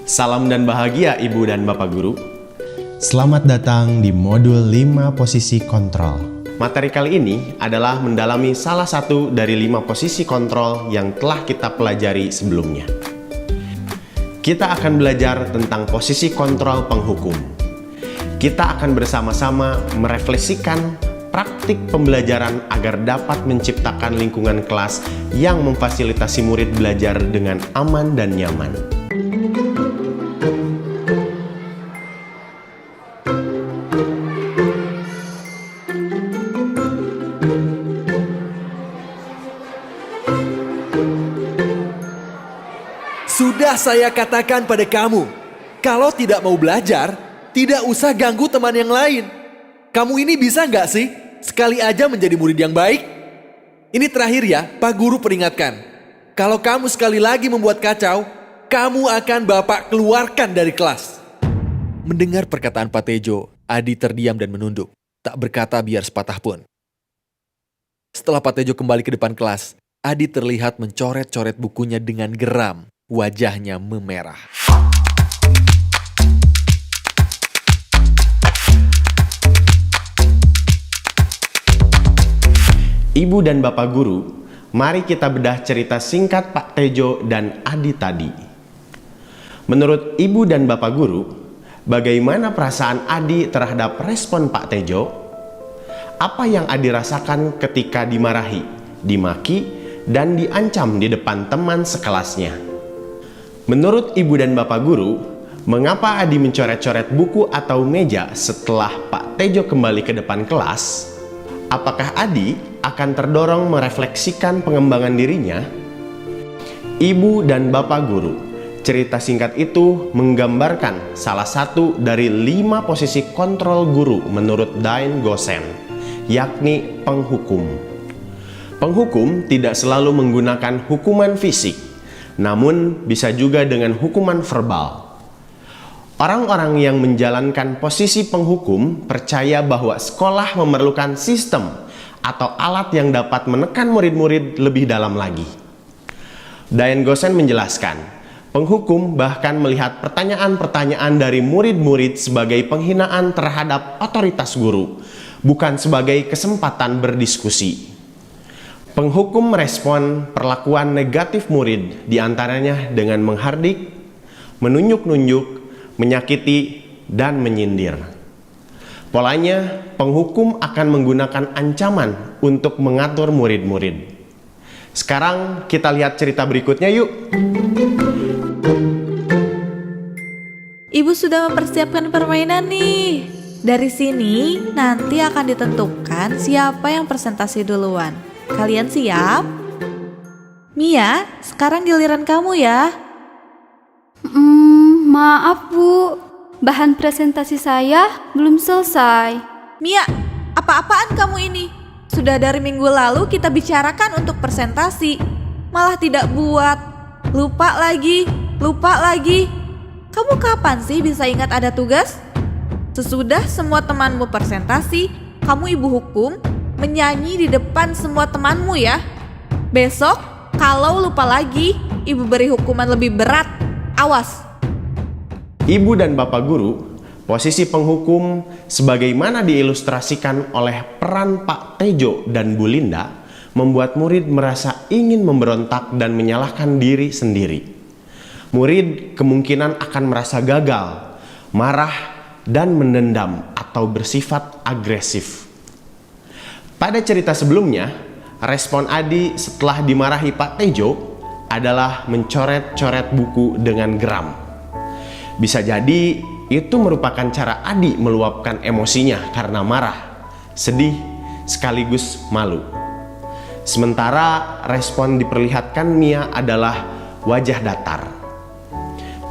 Salam dan bahagia Ibu dan Bapak Guru. Selamat datang di modul 5 posisi kontrol. Materi kali ini adalah mendalami salah satu dari 5 posisi kontrol yang telah kita pelajari sebelumnya. Kita akan belajar tentang posisi kontrol penghukum. Kita akan bersama-sama merefleksikan praktik pembelajaran agar dapat menciptakan lingkungan kelas yang memfasilitasi murid belajar dengan aman dan nyaman. Sudah saya katakan pada kamu, kalau tidak mau belajar, tidak usah ganggu teman yang lain. Kamu ini bisa nggak sih, sekali aja menjadi murid yang baik? Ini terakhir ya, Pak Guru peringatkan. Kalau kamu sekali lagi membuat kacau, kamu akan Bapak keluarkan dari kelas. Mendengar perkataan Pak Tejo, Adi terdiam dan menunduk, tak berkata biar sepatah pun. Setelah Pak Tejo kembali ke depan kelas, Adi terlihat mencoret-coret bukunya dengan geram. Wajahnya memerah. Ibu dan Bapak Guru, mari kita bedah cerita singkat Pak Tejo dan Adi tadi. Menurut Ibu dan Bapak Guru, bagaimana perasaan Adi terhadap respon Pak Tejo? Apa yang Adi rasakan ketika dimarahi, dimaki, dan diancam di depan teman sekelasnya? Menurut Ibu dan Bapak Guru, mengapa Adi mencoret-coret buku atau meja setelah Pak Tejo kembali ke depan kelas? Apakah Adi akan terdorong merefleksikan pengembangan dirinya? Ibu dan Bapak Guru, cerita singkat itu menggambarkan salah satu dari 5 posisi kontrol guru menurut Dain Gosen, yakni penghukum. Penghukum tidak selalu menggunakan hukuman fisik, namun bisa juga dengan hukuman verbal. Orang-orang yang menjalankan posisi penghukum percaya bahwa sekolah memerlukan sistem atau alat yang dapat menekan murid-murid lebih dalam lagi. Dain Gosen menjelaskan, penghukum bahkan melihat pertanyaan-pertanyaan dari murid-murid sebagai penghinaan terhadap otoritas guru, bukan sebagai kesempatan berdiskusi. Penghukum merespon perlakuan negatif murid diantaranya dengan menghardik, menunjuk-nunjuk, menyakiti, dan menyindir. Polanya, penghukum akan menggunakan ancaman untuk mengatur murid-murid. Sekarang kita lihat cerita berikutnya yuk. Ibu sudah mempersiapkan permainan nih. Dari sini nanti akan ditentukan siapa yang presentasi duluan. Kalian siap? Mia, sekarang giliran kamu ya. Maaf Bu, bahan presentasi saya belum selesai. Mia, apa-apaan kamu ini? Sudah dari minggu lalu kita bicarakan untuk presentasi, malah tidak buat. Lupa lagi. Kamu kapan sih bisa ingat ada tugas? Sesudah semua temanmu presentasi, kamu ibu hukum menyanyi di depan semua temanmu ya. Besok kalau lupa lagi, ibu beri hukuman lebih berat. Awas. Ibu dan Bapak Guru, posisi penghukum sebagaimana diilustrasikan oleh peran Pak Tejo dan Bu Linda membuat murid merasa ingin memberontak dan menyalahkan diri sendiri. Murid kemungkinan akan merasa gagal, marah, dan mendendam atau bersifat agresif. Pada cerita sebelumnya, respon Adi setelah dimarahi Pak Tejo adalah mencoret-coret buku dengan geram. Bisa jadi itu merupakan cara Adi meluapkan emosinya karena marah, sedih, sekaligus malu. Sementara respon diperlihatkan Mia adalah wajah datar.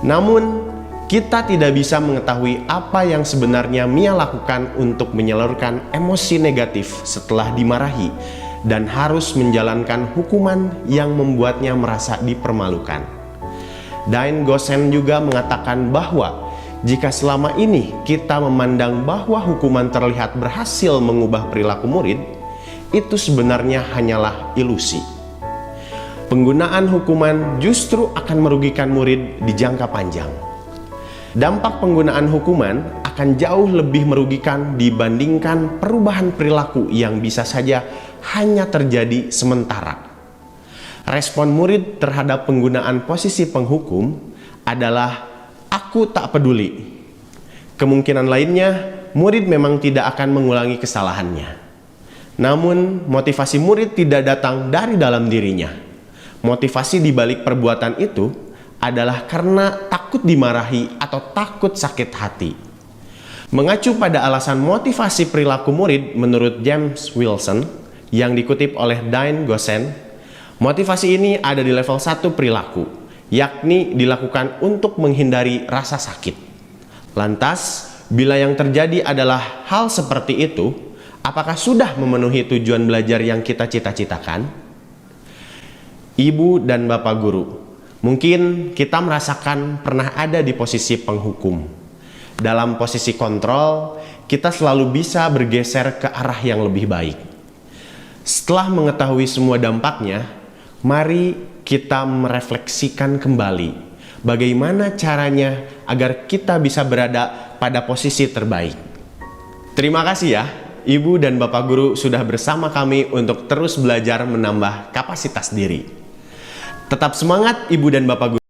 Namun, kita tidak bisa mengetahui apa yang sebenarnya Mia lakukan untuk menyalurkan emosi negatif setelah dimarahi dan harus menjalankan hukuman yang membuatnya merasa dipermalukan. Dain Gosen juga mengatakan bahwa jika selama ini kita memandang bahwa hukuman terlihat berhasil mengubah perilaku murid, itu sebenarnya hanyalah ilusi. penggunaan hukuman justru akan merugikan murid di jangka panjang. Dampak penggunaan hukuman akan jauh lebih merugikan dibandingkan perubahan perilaku yang bisa saja hanya terjadi sementara. Respon murid terhadap penggunaan posisi penghukum adalah "aku tak peduli". Kemungkinan lainnya, murid memang tidak akan mengulangi kesalahannya. Namun, motivasi murid tidak datang dari dalam dirinya. Motivasi di balik perbuatan itu adalah karena takut dimarahi atau takut sakit hati. Mengacu pada alasan motivasi perilaku murid menurut James Wilson yang dikutip oleh Diane Gossen, motivasi ini ada di level 1 perilaku, yakni dilakukan untuk menghindari rasa sakit. Lantas, bila yang terjadi adalah hal seperti itu, apakah sudah memenuhi tujuan belajar yang kita cita-citakan? Ibu dan Bapak Guru, mungkin kita merasakan pernah ada di posisi penghukum. Dalam posisi kontrol, kita selalu bisa bergeser ke arah yang lebih baik. Setelah mengetahui semua dampaknya, mari kita merefleksikan kembali bagaimana caranya agar kita bisa berada pada posisi terbaik. Terima kasih ya, Ibu dan Bapak Guru sudah bersama kami untuk terus belajar menambah kapasitas diri. Tetap semangat Ibu dan Bapak Guru.